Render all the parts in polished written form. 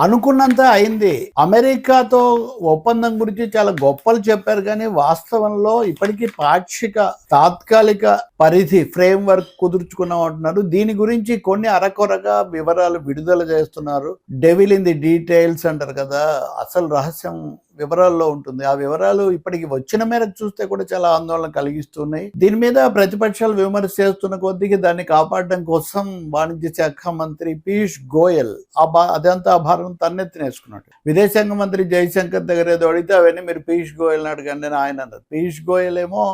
అనుకున్నంత అయింది. అమెరికాతో ఒప్పందం గురించి చాలా గొప్పలు చెప్పారు కానీ వాస్తవంలో ఇప్పటికీ తాత్కాలిక పరిధి ఫ్రేమ్వర్క్ కుదుర్చుకున్నామంటున్నారు. దీని గురించి కొన్ని అరకొరగా వివరాలు విడుదల చేస్తున్నారు. డెవిల్ ఇన్ ది డీటెయిల్స్ అంటారు కదా, అసలు రహస్యం వివరాల్లో ఉంటుంది. ఆ వివరాలు ఇప్పటికి వచ్చిన మేరకు చూస్తే కూడా చాలా ఆందోళన కలిగిస్తున్నాయి. దీని మీద ప్రతిపక్షాలు విమర్శ చేస్తున్న కొద్దిగా దాన్ని కాపాడడం కోసం వాణిజ్య శాఖ మంత్రి పీయూష్ గోయల్ అదంతా భారం తన్నెత్తినేసుకున్నాడు. విదేశాంగ మంత్రి జయశంకర్ దగ్గర ఏదో అడిగితే అవన్నీ మీరు పీయూష్ గోయల్ని అడగండి అని ఆయన అన్నారు. పీయూష్ గోయల్ ఏమో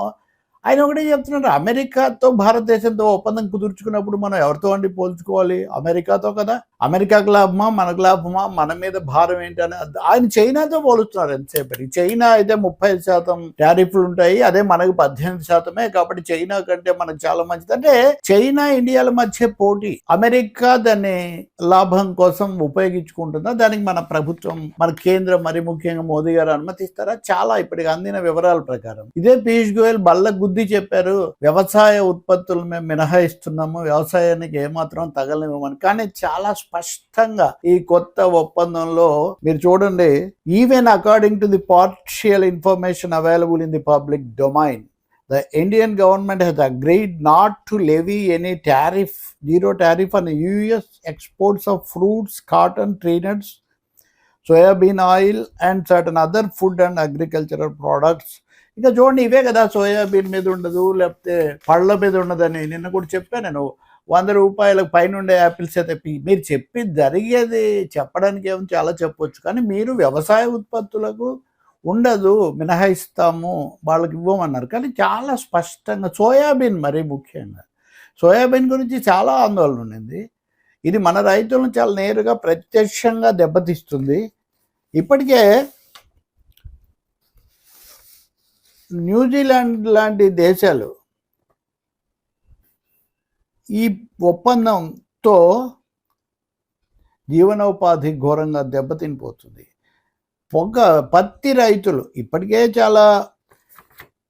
ఆయన ఒకటే చెప్తున్నారు, అమెరికాతో భారతదేశంతో ఒప్పందం కుదుర్చుకున్నప్పుడు మనం ఎవరితో అండి పోల్చుకోవాలి? అమెరికాతో కదా. అమెరికాకు లాభమా మనకు లాభమా, మన మీద భారం ఏంటని ఆయన చైనాతో పోలుస్తున్నారు ఎంతసేపటి. చైనా అయితే 35% టారిఫ్లు ఉంటాయి, అదే మనకు 18%. కాబట్టి చైనా కంటే మనకు చాలా మంచిది. అంటే చైనా ఇండియాల మధ్య పోటీ. అమెరికా దాన్ని లాభం కోసం ఉపయోగించుకుంటుందా? దానికి మన ప్రభుత్వం, మన కేంద్రం, మరి ముఖ్యంగా మోదీ గారు అనుమతిస్తారా? చాలా ఇప్పటికి అందిన వివరాల ప్రకారం ఇదే పీయూష్ గోయల్ బల్ల గుద్ది చెప్పారు, వ్యవసాయ ఉత్పత్తులు మేము మినహాయిస్తున్నాము, వ్యవసాయానికి ఏమాత్రం తగలనివ్వమని. కానీ చాలా స్పష్టంగా ఈ కొత్త ఒప్పందంలో మీరు చూడండి, even according to the partial information available in the public domain, the Indian government has agreed not to levy any zero tariff on US exports of fruits, cotton, tree nuts, soybean oil and certain other food and agricultural products. ఇంకా చూడండి, ఇవే కదా, soybean మీద ఉండదు, లేకపోతే పళ్ళ మీద ఉండదని నిన్న కూడా చెప్పాను నేను. 100 రూపాయలకు పైన ఉండే యాపిల్స్ అయితే మీరు చెప్పి జరిగేది చెప్పడానికి ఏమో చాలా చెప్పొచ్చు, కానీ మీరు వ్యవసాయ ఉత్పత్తులకు ఉండదు, మినహాయిస్తాము, వాళ్ళకి ఇవ్వమన్నారు. కానీ చాలా స్పష్టంగా సోయాబీన్, మరీ ముఖ్యంగా సోయాబీన్ గురించి చాలా ఆందోళన ఉండింది. ఇది మన రైతులను చాలా నేరుగా ప్రత్యక్షంగా దెబ్బతీస్తుంది. ఇప్పటికే న్యూజిలాండ్ లాంటి దేశాలు ఈ ఒప్పందంతో జీవనోపాధి ఘోరంగా దెబ్బతినిపోతుంది. పత్తి రైతులు ఇప్పటికే చాలా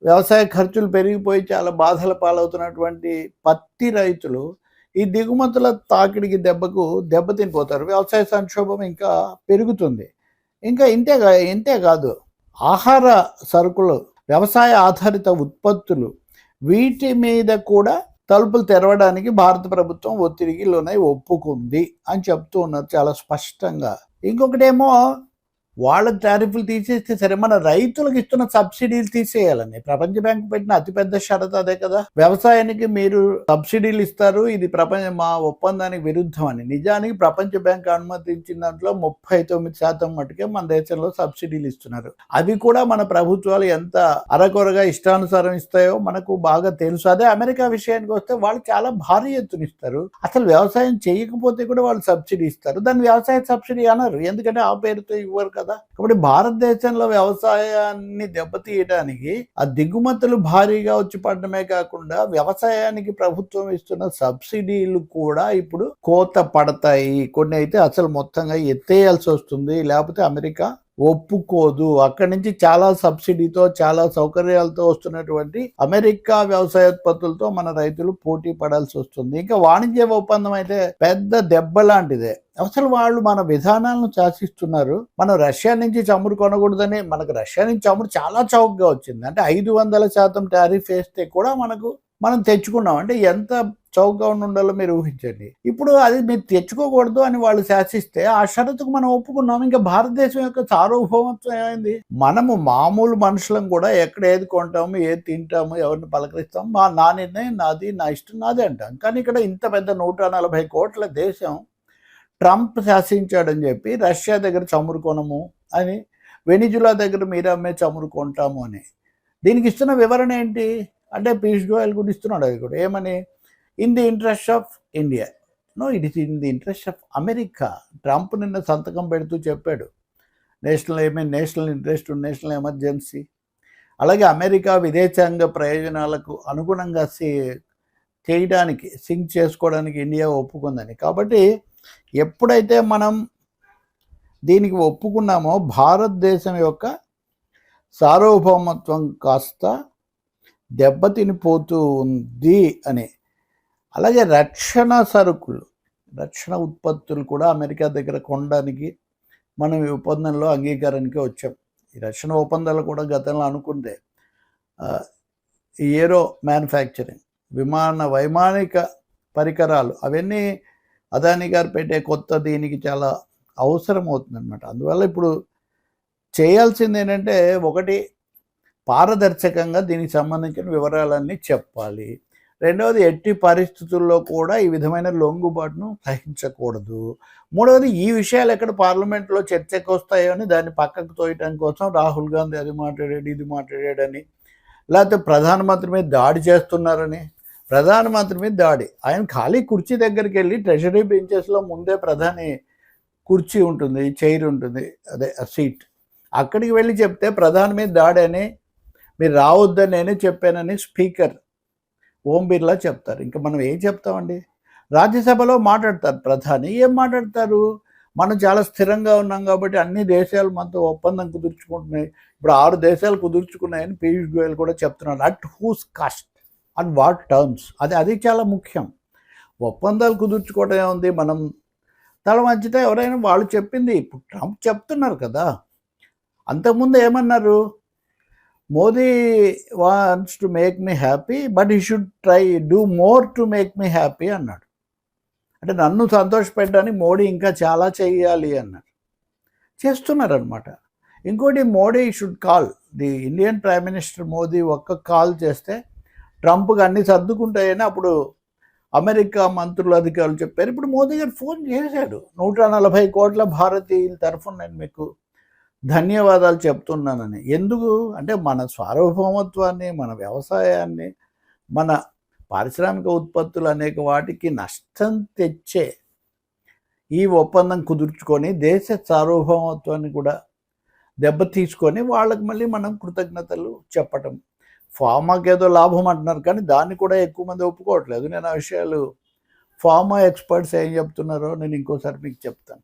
వ్యవసాయ ఖర్చులు పెరిగిపోయి చాలా బాధల పాలవుతున్నటువంటి పత్తి రైతులు ఈ దిగుమతుల తాకిడికి దెబ్బతినిపోతారు. వ్యవసాయ సంక్షోభం ఇంకా పెరుగుతుంది. ఇంకా ఇంతే కాదు, ఆహార సరుకులు, వ్యవసాయ ఆధారిత ఉత్పత్తులు, వీటి మీద కూడా తలుపులు తెరవడానికి భారత ప్రభుత్వం ఒత్తిడికి లోనై ఒప్పుకుంది అని చెప్తూ ఉన్నారు చాలా స్పష్టంగా. ఇంకొకటేమో వాళ్ళ టారిఫ్లు తీసేస్తే సరే, మన రైతులకు ఇస్తున్న సబ్సిడీలు తీసేయాలని ప్రపంచ బ్యాంకు పెట్టిన అతిపెద్ద షరతు అదే కదా. వ్యవసాయానికి మీరు సబ్సిడీలు ఇస్తారు, ఇది మా ఒప్పందానికి విరుద్ధం అని. నిజానికి ప్రపంచ బ్యాంక్ అనుమతించిన దాంట్లో 39% మటుకే మన దేశంలో సబ్సిడీలు ఇస్తున్నారు. అవి కూడా మన ప్రభుత్వాలు ఎంత అరకొరగా ఇష్టానుసారం ఇస్తాయో మనకు బాగా తెలుసు. అదే అమెరికా విషయానికి వస్తే వాళ్ళు చాలా భారీ ఎత్తున ఇస్తారు. అసలు వ్యవసాయం చేయకపోతే కూడా వాళ్ళు సబ్సిడీ ఇస్తారు. దాన్ని వ్యవసాయ సబ్సిడీ అనరు, ఎందుకంటే ఆ పేరుతో ఇవ్వరు కదా. కాబట్టి భారతదేశంలో వ్యవసాయాన్ని దెబ్బతీయడానికి ఆ దిగుమతులు భారీగా వచ్చి పడడమే కాకుండా వ్యవసాయానికి ప్రభుత్వం ఇస్తున్న సబ్సిడీలు కూడా ఇప్పుడు కోత పడతాయి. కొన్ని అయితే అసలు మొత్తంగా ఎత్తేయాల్సి వస్తుంది, లేకపోతే అమెరికా ఒప్పుకోదు. అక్కడి నుంచి చాలా సబ్సిడీతో, చాలా సౌకర్యాలతో వస్తున్నటువంటి అమెరికా వ్యవసాయోత్పత్తులతో మన రైతులు పోటీ పడాల్సి వస్తుంది. ఇంకా వాణిజ్య ఒప్పందం అయితే పెద్ద దెబ్బ లాంటిదే. అసలు వాళ్ళు మన విధానాలను శాసిస్తున్నారు. మనం రష్యా నుంచి చమురు కొనకూడదని, మనకు రష్యా నుంచి చమురు చాలా చౌకగా వచ్చింది. అంటే 500% టారిఫ్ వేస్తే కూడా మనం తెచ్చుకున్నాం. అంటే ఎంత చౌకగా ఉండాలో మీరు ఊహించండి. ఇప్పుడు అది మీరు తెచ్చుకోకూడదు అని వాళ్ళు శాసిస్తే ఆ షరతుకు మనం ఒప్పుకున్నాం. ఇంకా భారతదేశం యొక్క సార్వభౌమత్వం ఏమైంది? మనము మామూలు మనుషులం కూడా ఎక్కడ ఏది కొంటాము, ఏది తింటాము, ఎవరిని పలకరిస్తాము, నా నిర్ణయం నాది, నా ఇష్టం నాది అంటాం. కానీ ఇక్కడ ఇంత పెద్ద 140 కోట్ల దేశం ట్రంప్ శాసించాడని చెప్పి రష్యా దగ్గర చమురు కొనము అని, వెనిజులా దగ్గర మీరు అమ్మే చమురు కొంటాము అని. దీనికి ఇస్తున్న వివరణ ఏంటి అంటే పీయూష్ గోయల్ కూడా ఇస్తున్నాడు. అది కూడా ఏమని, in the interest of India, no it is in the interest of America. Trump నిన్న సంతకం పెడుతూ చెప్పాడు, నేషనల్ ఇంట్రెస్ట్, నేషనల్ ఎమర్జెన్సీ. అలాగే అమెరికా విదేశాంగ ప్రయోజనాలకు అనుగుణంగా సింక్ చేసుకోవడానికి ఇండియా ఒప్పుకుందని. కాబట్టి ఎప్పుడైతే మనం దీనికి ఒప్పుకున్నామో భారతదేశం యొక్క సార్వభౌమత్వం కాస్త దెబ్బతినిపోతూ ఉంది అని. అలాగే రక్షణ ఉత్పత్తులు కూడా అమెరికా దగ్గర కొనడానికి మనం ఈ ఒప్పందంలో అంగీకారానికి వచ్చాం. ఈ రక్షణ ఒప్పందాలు కూడా గతంలో అనుకుందే ఈ ఏరో మ్యానుఫ్యాక్చరింగ్, వైమానిక పరికరాలు అవన్నీ అదానీ గారు పెట్టే కొత్త దీనికి చాలా అవసరం అవుతుందన్నమాట. అందువల్ల ఇప్పుడు చేయాల్సింది ఏంటంటే, ఒకటి పారదర్శకంగా దీనికి సంబంధించిన వివరాలన్నీ చెప్పాలి. రెండవది ఎట్టి పరిస్థితుల్లో కూడా ఈ విధమైన లొంగుబాటును సహించకూడదు. మూడవది ఈ విషయాలు ఎక్కడ పార్లమెంట్లో చర్చకు వస్తాయో అని దాన్ని పక్కకు తోయటం కోసం రాహుల్ గాంధీ అది మాట్లాడాడు, ఇది మాట్లాడాడని, లేకపోతే ప్రధానమంత్రి మీద దాడి చేస్తున్నారని. ప్రధానమంత్రి మీద దాడి, ఆయన ఖాళీ కుర్చీ దగ్గరికి వెళ్ళి ట్రెజరీ బెంచెస్లో ముందే ప్రధాని కుర్చీ ఉంటుంది, చైర్ ఉంటుంది, అదే సీట్, అక్కడికి వెళ్ళి చెప్తే ప్రధాని మీద దాడి అని, మీరు రావద్దని నేనే చెప్పానని స్పీకర్ ఓం బిర్లా చెప్తారు. ఇంకా మనం ఏం చెప్తామండి? రాజ్యసభలో మాట్లాడతారు ప్రధాని, ఏం మాట్లాడతారు? మనం చాలా స్థిరంగా ఉన్నాం కాబట్టి అన్ని దేశాలు మనతో ఒప్పందం కుదుర్చుకుంటున్నాయి, ఇప్పుడు 6 దేశాలు కుదుర్చుకున్నాయని పీయూష్ గోయల్ కూడా చెప్తున్నారు. At whose cost, and what terms, అది చాలా ముఖ్యం. ఒప్పందాలు కుదుర్చుకోవడం ఏముంది, మనం తల వంచితే ఎవరైనా వాళ్ళు చెప్పింది. ఇప్పుడు ట్రంప్ చెప్తున్నారు కదా, అంతకుముందు ఏమన్నారు? Modi wants to make me happy but he should try do more to make me happy అన్నాడు. అంటే నన్ను సంతోషపెట్టడానికి మోడీ ఇంకా చాలా చేయాలి అన్నారు. చేస్తున్నారనమాట. ఇంకోటి, Modi should call the Indian prime minister Modi ఒక్క కాల్ చేస్తే ట్రంప్కి అన్నీ సర్దుకుంటాయని అప్పుడు అమెరికా మంత్రులు అధికారులు చెప్పారు. ఇప్పుడు మోదీ గారు ఫోన్ చేశాడు, 140 కోట్ల భారతీయుల తరఫున నేను మీకు ధన్యవాదాలు చెప్తున్నానని. ఎందుకు అంటే మన సార్వభౌమత్వాన్ని, మన వ్యవసాయాన్ని, మన పారిశ్రామిక ఉత్పత్తులు అనేక వాటికి నష్టం తెచ్చే ఈ ఒప్పందం కుదుర్చుకొని దేశ సార్వభౌమత్వాన్ని కూడా దెబ్బతీసుకొని వాళ్ళకి మళ్ళీ మనం కృతజ్ఞతలు చెప్పటం. ఫార్మాకి ఏదో లాభం అంటున్నారు కానీ దాన్ని కూడా ఎక్కువ మంది ఒప్పుకోవట్లేదు. నేను ఆ విషయాలు ఫార్మా ఎక్స్పర్ట్స్ ఏం చెప్తున్నారో నేను ఇంకోసారి మీకు చెప్తాను.